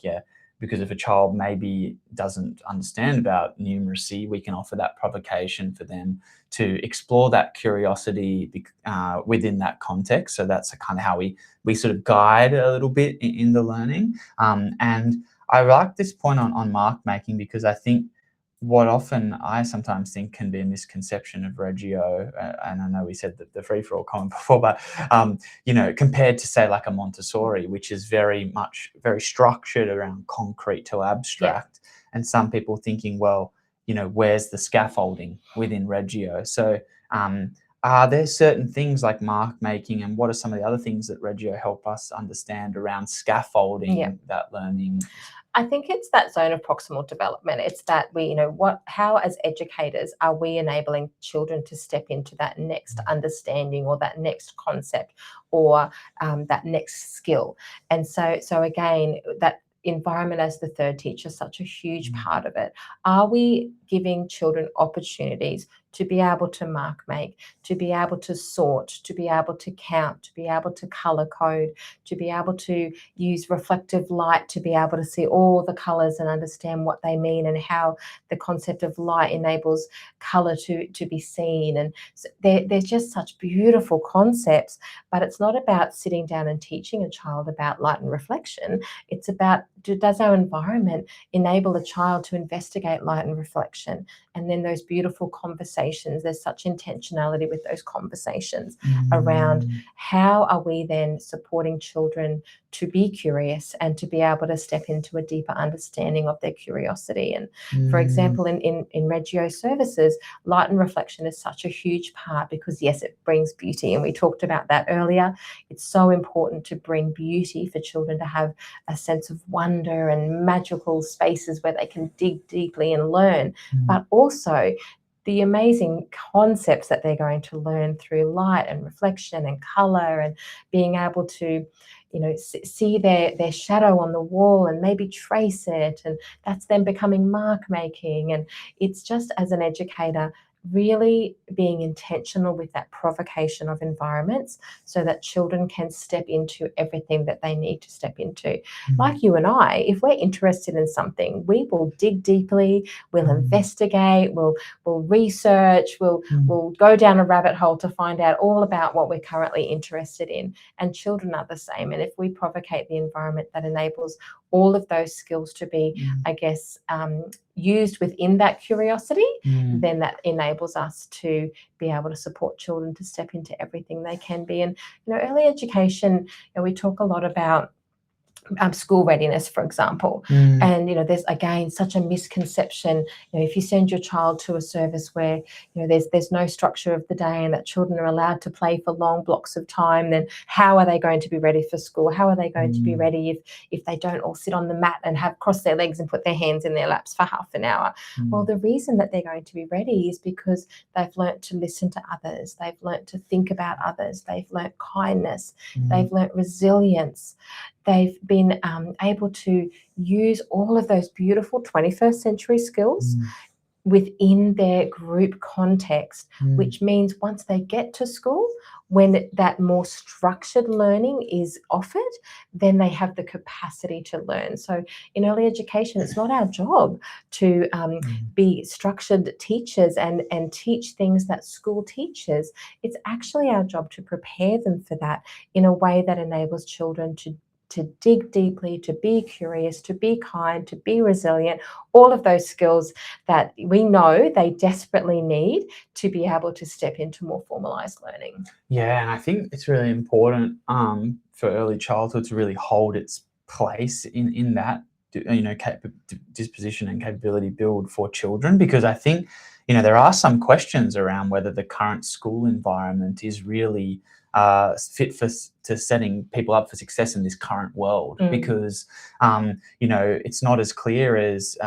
because if a child maybe doesn't understand about numeracy, we can offer that provocation for them to explore that curiosity within that context. So that's kind of how we sort of guide a little bit in the learning. And I like this point on mark making, because I think what often I sometimes think can be a misconception of Reggio, and I know we said that the free-for-all comment before, but compared to say like a Montessori, which is very structured around concrete to abstract, and some people thinking, well, where's the scaffolding within Reggio? So are there certain things like mark making, and what are some of the other things that Reggio help us understand around scaffolding that learning? I think it's that zone of proximal development. It's that how as educators are we enabling children to step into that next understanding or that next concept or that next skill. And so again, that environment as the third teacher is such a huge part of it. Are we giving children opportunities to be able to mark make, to be able to sort, to be able to count, to be able to color code, to be able to use reflective light, to be able to see all the colors and understand what they mean, and how the concept of light enables color to be seen. And so they're just such beautiful concepts, but it's not about sitting down and teaching a child about light and reflection. It's about, does our environment enable a child to investigate light and reflection? And then those beautiful conversations, there's such intentionality with those conversations around how are we then supporting children to be curious and to be able to step into a deeper understanding of their curiosity. And for example, in Reggio services, light and reflection is such a huge part, because yes, it brings beauty, and we talked about that earlier. It's so important to bring beauty for children to have a sense of wonder and magical spaces where they can dig deeply and learn, but also the amazing concepts that they're going to learn through light and reflection and color, and being able to see their shadow on the wall and maybe trace it, and that's then becoming mark making. And it's just, as an educator, really being intentional with that provocation of environments so that children can step into everything that they need to step into. Like you and I, if we're interested in something, we will dig deeply, we'll investigate, we'll research, we'll go down a rabbit hole to find out all about what we're currently interested in. And children are the same. And if we provocate the environment that enables all of those skills to be, I guess, used within that curiosity, then that enables us to be able to support children to step into everything they can be. And early education, we talk a lot about school readiness, for example. And, there's, again, such a misconception. If you send your child to a service where, there's no structure of the day and that children are allowed to play for long blocks of time, then how are they going to be ready for school? How are they going to be ready if they don't all sit on the mat and have crossed their legs and put their hands in their laps for half an hour? Well, the reason that they're going to be ready is because they've learnt to listen to others. They've learnt to think about others. They've learnt kindness. They've learnt resilience. They've been able to use all of those beautiful 21st century skills within their group context, which means once they get to school, when that more structured learning is offered, then they have the capacity to learn. So in early education, it's not our job to be structured teachers and teach things that school teaches. It's actually our job to prepare them for that in a way that enables children to dig deeply, to be curious, to be kind, to be resilient, all of those skills that we know they desperately need to be able to step into more formalized learning. Yeah, and I think it's really important for early childhood to really hold its place in that, disposition and capability build for children, because I think, there are some questions around whether the current school environment is really fit to setting people up for success in this current world, because it's not as clear as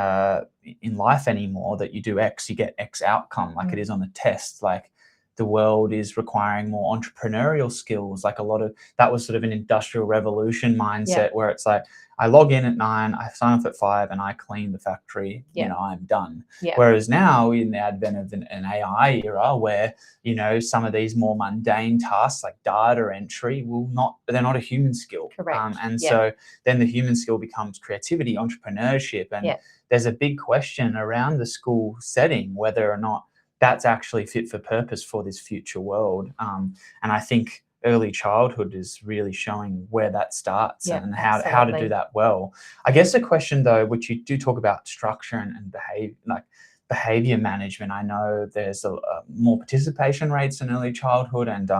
in life anymore that you do X, you get X outcome, like it is on the test. Like, the world is requiring more entrepreneurial skills. Like, a lot of that was sort of an industrial revolution mindset where it's like, I log in at 9, I sign off at 5, and I clean the factory, I'm done. Whereas now, in the advent of an AI era where, some of these more mundane tasks like data entry they're not a human skill. Correct. So then the human skill becomes creativity, entrepreneurship. And there's a big question around the school setting, whether or not that's actually fit for purpose for this future world. And I think early childhood is really showing where that starts and how to do that well. I guess the question, though, which you do talk about structure and behavior management. I know there's more participation rates in early childhood, and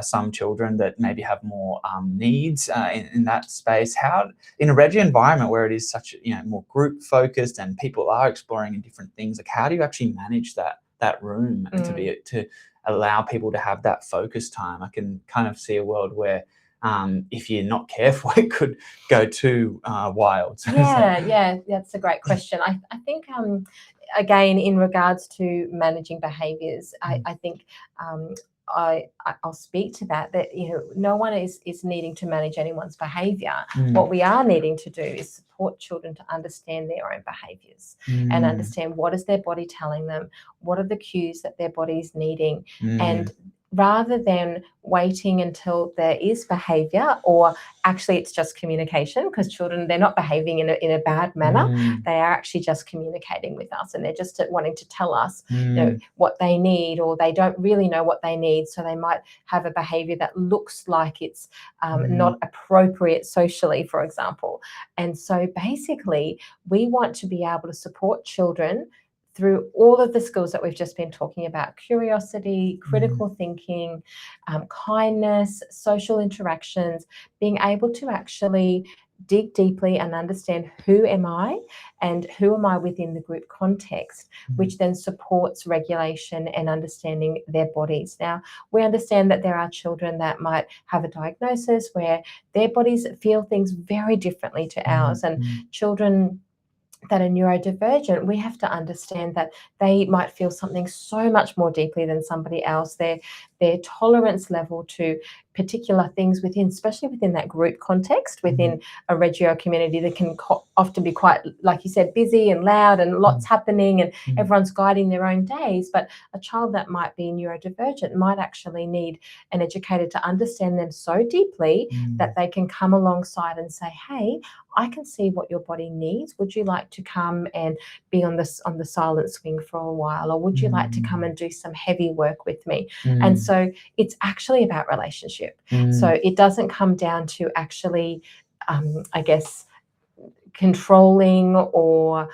some children that maybe have more needs in that space. How, in a Reggio environment where it is such more group focused and people are exploring in different things, like, how do you actually manage that room to allow people to have that focus time? I can kind of see a world where if you're not careful, it could go too wild. Yeah, that's a great question. I think again, in regards to managing behaviours, I think I'll speak to that no one is needing to manage anyone's behaviour. What we are needing to do is support children to understand their own behaviours and understand what is their body telling them, what are the cues that their body is needing, and rather than waiting until there is behaviour, or actually it's just communication, because children, they're not behaving in a bad manner. They are actually just communicating with us, and they're just wanting to tell us what they need, or they don't really know what they need, so they might have a behaviour that looks like it's not appropriate socially, for example. And so basically we want to be able to support children through all of the skills that we've just been talking about: curiosity, critical thinking, kindness, social interactions, being able to actually dig deeply and understand who am I and who am I within the group context, which then supports regulation and understanding their bodies. Now, we understand that there are children that might have a diagnosis where their bodies feel things very differently to ours, and children that are neurodivergent, we have to understand that they might feel something so much more deeply than somebody else. Their tolerance level to particular things especially within that group context, within a Reggio community that can often be quite, like you said, busy and loud and lots happening, and everyone's guiding their own days. But a child that might be neurodivergent might actually need an educator to understand them so deeply that they can come alongside and say, hey, I can see what your body needs. Would you like to come and be on the silent swing for a while, or would you like to come and do some heavy work with me? And so it's actually about relationship. So it doesn't come down to actually, I guess, controlling or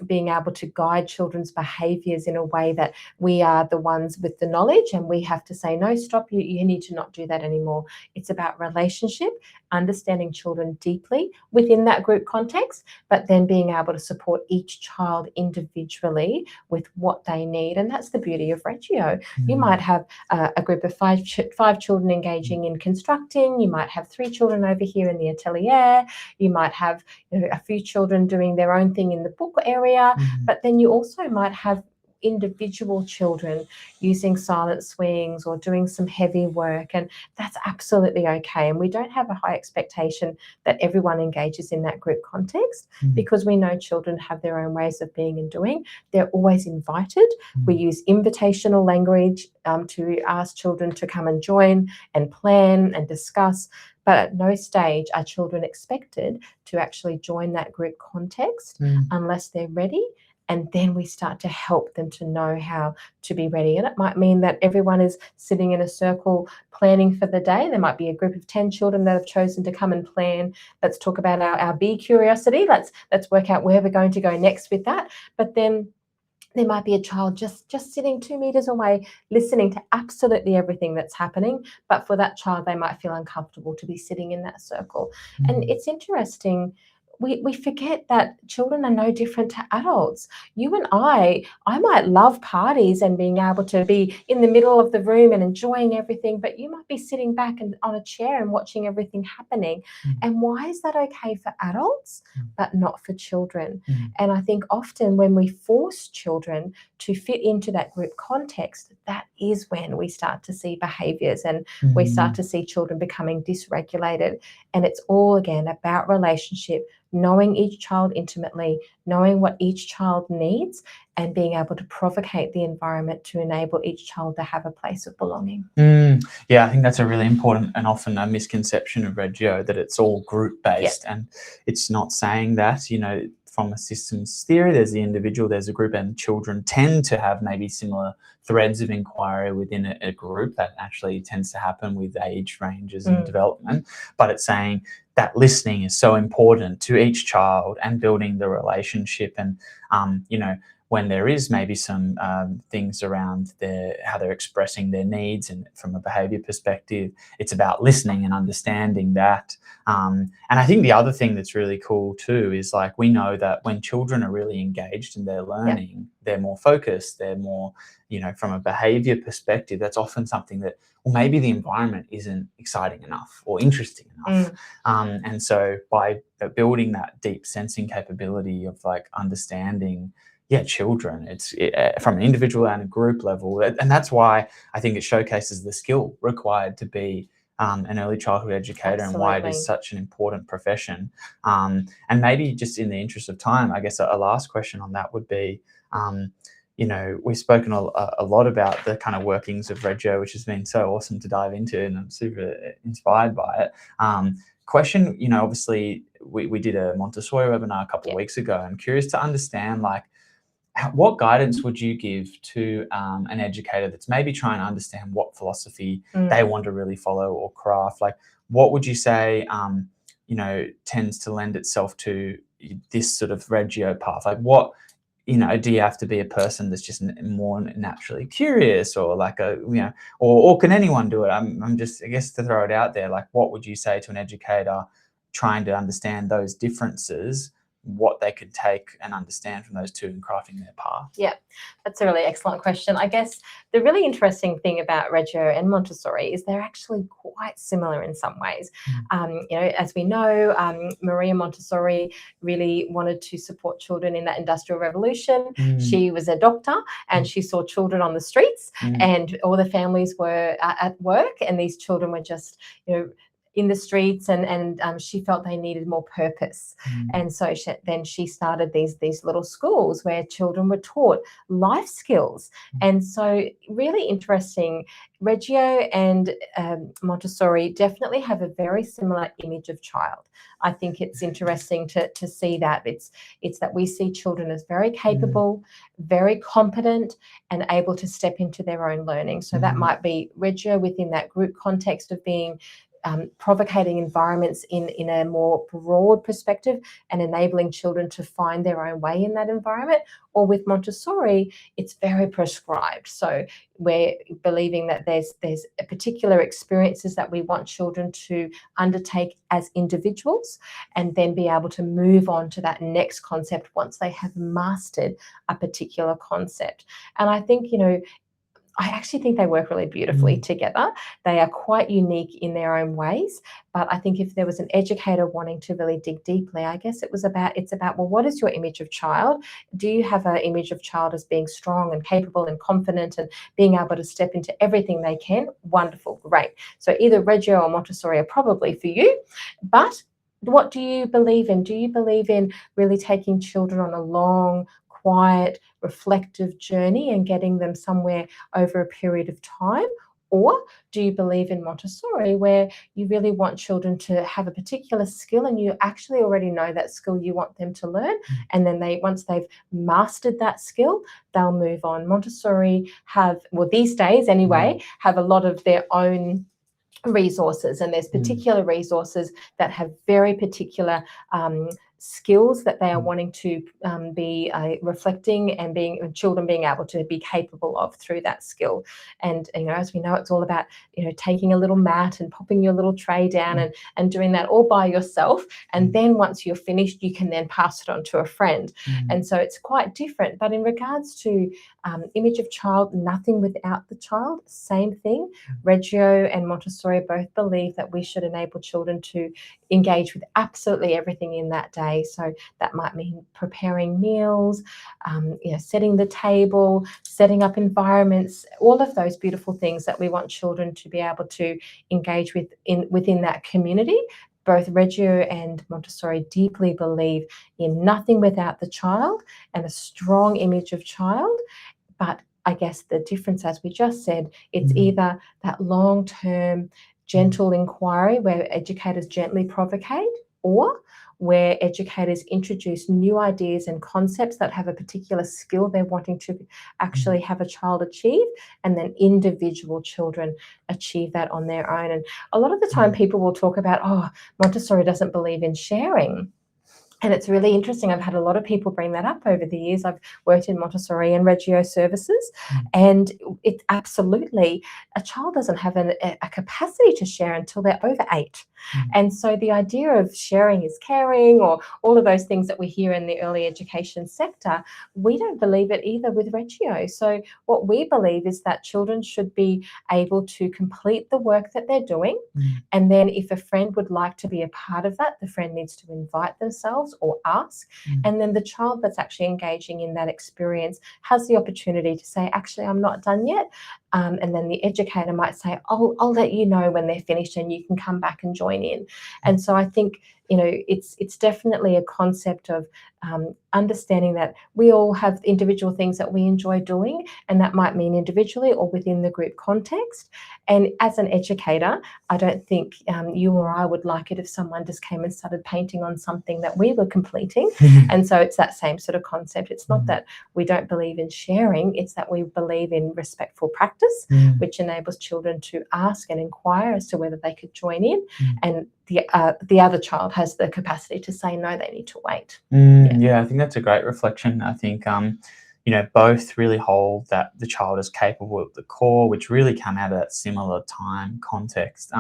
being able to guide children's behaviours in a way that we are the ones with the knowledge and we have to say, no, stop, you need to not do that anymore. It's about relationship, understanding children deeply within that group context, but then being able to support each child individually with what they need. And that's the beauty of Reggio. You might have a group of five children engaging in constructing. You might have 3 children over here in the atelier. You might have a few children doing their own thing in the book area, but then you also might have individual children using silent swings or doing some heavy work, and that's absolutely okay. And we don't have a high expectation that everyone engages in that group context because we know children have their own ways of being and doing. They're always invited. We use invitational language to ask children to come and join and plan and discuss, but at no stage are children expected to actually join that group context unless they're ready. And then we start to help them to know how to be ready. And it might mean that everyone is sitting in a circle planning for the day. There might be a group of 10 children that have chosen to come and plan. Let's talk about our bee curiosity. Let's work out where we're going to go next with that. But then there might be a child just sitting 2 meters away, listening to absolutely everything that's happening. But for that child, they might feel uncomfortable to be sitting in that circle. And it's interesting. We forget that children are no different to adults. You and I might love parties and being able to be in the middle of the room and enjoying everything, but you might be sitting back and on a chair and watching everything happening. And why is that okay for adults, but not for children? And I think often when we force children to fit into that group context, that is when we start to see behaviours and we start to see children becoming dysregulated. And it's all, again, about relationship, knowing each child intimately, knowing what each child needs, and being able to provocate the environment to enable each child to have a place of belonging. Yeah, I think that's a really important and often a misconception of Reggio, that it's all group-based. And it's not saying that, from a systems theory, there's the individual, there's a group, and children tend to have maybe similar threads of inquiry within a group. That actually tends to happen with age ranges and development. But it's saying that listening is so important to each child and building the relationship. And, when there is maybe some things around how they're expressing their needs, and from a behaviour perspective, it's about listening and understanding that. And I think the other thing that's really cool too is, like, we know that when children are really engaged in their learning, they're more focused, they're more, from a behaviour perspective, that's often something that, well, maybe the environment isn't exciting enough or interesting enough. And so by building that deep sensing capability of, like, understanding children, it's from an individual and a group level. And that's why I think it showcases the skill required to be an early childhood educator. Absolutely. And why it is such an important profession. And maybe just in the interest of time, I guess a last question on that would be, we've spoken a lot about the kind of workings of Reggio, which has been so awesome to dive into, and I'm super inspired by it. Question, obviously we did a Montessori webinar a couple of weeks ago. I'm curious to understand, like, what guidance would you give to an educator that's maybe trying to understand what philosophy they want to really follow or craft? Like, what would you say, tends to lend itself to this sort of Reggio path? Like, what, do you have to be a person that's just more naturally curious, or like or can anyone do it? I'm just, I guess, to throw it out there, like, what would you say to an educator trying to understand those differences, what they could take and understand from those two in crafting their path? Yeah, that's a really excellent question. I guess the really interesting thing about Reggio and Montessori is they're actually quite similar in some ways. As we know, Maria Montessori really wanted to support children in that Industrial Revolution. She was a doctor and she saw children on the streets and all the families were at work, and these children were just, in the streets, and she felt they needed more purpose. And so she started these little schools where children were taught life skills. And so really interesting, Reggio and Montessori definitely have a very similar image of child. I think it's interesting to see that. It's that we see children as very capable, very competent, and able to step into their own learning. So that might be Reggio within that group context of being provocating environments in a more broad perspective and enabling children to find their own way in that environment. Or with Montessori, it's very prescribed. So we're believing that there's particular experiences that we want children to undertake as individuals, and then be able to move on to that next concept once they have mastered a particular concept. And I think, I actually think they work really beautifully together. They are quite unique in their own ways, but I think if there was an educator wanting to really dig deeply, I guess it's about, well, what is your image of child? Do you have an image of child as being strong and capable and confident and being able to step into everything they can? Wonderful, great. So either Reggio or Montessori are probably for you, but what do you believe in? Do you believe in really taking children on a long, quiet, reflective journey and getting them somewhere over a period of time? Or do you believe in Montessori, where you really want children to have a particular skill and you actually already know that skill you want them to learn, and then once they've mastered that skill, they'll move on? Montessori these days anyway, have a lot of their own resources, and there's particular resources that have very particular skills that they are wanting to be reflecting and children being able to be capable of through that skill. And as we know, it's all about taking a little mat and popping your little tray down and doing that all by yourself, and then once you're finished you can then pass it on to a friend. And so it's quite different. But in regards to image of child, nothing without the child, same thing. Reggio and Montessori both believe that we should enable children to engage with absolutely everything in that day. So that might mean preparing meals, setting the table, setting up environments, all of those beautiful things that we want children to be able to engage with within that community. Both Reggio and Montessori deeply believe in nothing without the child and a strong image of child. But I guess the difference, as we just said, it's either that long-term gentle inquiry where educators gently provocate, or where educators introduce new ideas and concepts that have a particular skill they're wanting to actually have a child achieve, and then individual children achieve that on their own. And a lot of the time people will talk about, Montessori doesn't believe in sharing. And it's really interesting. I've had a lot of people bring that up over the years. I've worked in Montessori and Reggio services, and it's absolutely, a child doesn't have a capacity to share until they're over 8. And so the idea of sharing is caring, or all of those things that we hear in the early education sector, we don't believe it either with Reggio. So what we believe is that children should be able to complete the work that they're doing. And then if a friend would like to be a part of that, the friend needs to invite themselves or ask. And then the child that's actually engaging in that experience has the opportunity to say, actually, I'm not done yet. And then the educator might say, I'll let you know when they're finished and you can come back and join in. And so I think, it's definitely a concept of understanding that we all have individual things that we enjoy doing, and that might mean individually or within the group context. And as an educator, I don't think you or I would like it if someone just came and started painting on something that we were completing. And so it's that same sort of concept. It's not that we don't believe in sharing, it's that we believe in respectful practice, which enables children to ask and inquire as to whether they could join in, and the other child has the capacity to say no, they need to wait. Yeah, I think that's a great reflection. I think both really hold that the child is capable of the core, which really come out of that similar time context.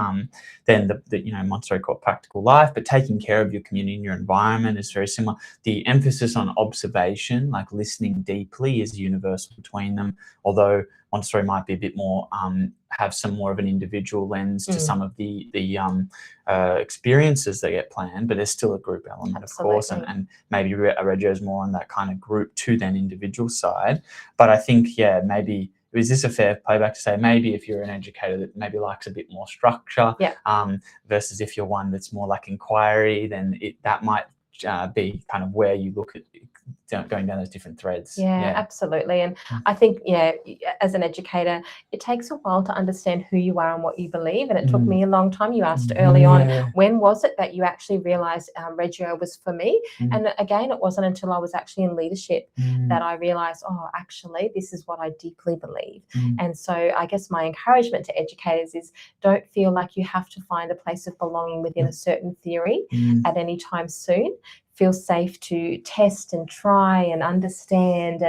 Then the Montessori called practical life, but taking care of your community and your environment is very similar. The emphasis on observation, like listening deeply, is universal between them, although Montessori might be a bit more have some more of an individual lens to some of the experiences that get planned, but there's still a group element, of course, and maybe Reggio is more on that kind of group to then individual side. But I think, maybe, is this a fair playback to say maybe if you're an educator that maybe likes a bit more structure, versus if you're one that's more like inquiry, then that might be kind of where you look at going down those different threads. Yeah, absolutely. And I think, as an educator, it takes a while to understand who you are and what you believe. And it took me a long time. You asked early on, when was it that you actually realized Reggio was for me? And again, it wasn't until I was actually in leadership that I realized, oh, actually, this is what I deeply believe. And so I guess my encouragement to educators is, don't feel like you have to find a place of belonging within a certain theory at any time soon. Feel safe to test and try and understand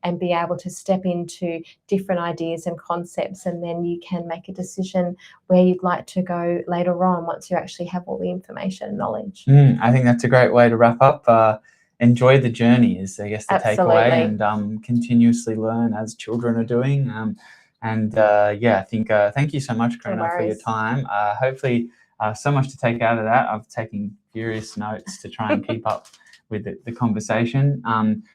and be able to step into different ideas and concepts, and then you can make a decision where you'd like to go later on once you actually have all the information and knowledge. I think that's a great way to wrap up. Enjoy the journey is, I guess, the takeaway, and continuously learn as children are doing. I think thank you so much, Karina, for your time. Hopefully so much to take out of that. I've taken furious notes to try and keep up with the conversation.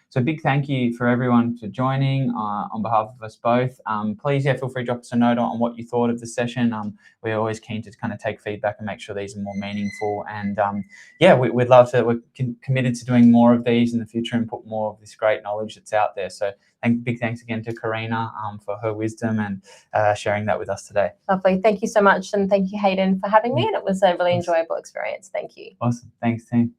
So big thank you for everyone for joining on behalf of us both. Please, feel free to drop us a note on what you thought of the session. We're always keen to kind of take feedback and make sure these are more meaningful. And we'd love to, we're committed to doing more of these in the future and put more of this great knowledge that's out there. So big thanks again to Karina for her wisdom and sharing that with us today. Lovely. Thank you so much. And thank you, Hayden, for having me. And it was a really enjoyable experience. Thank you. Awesome. Thanks, team.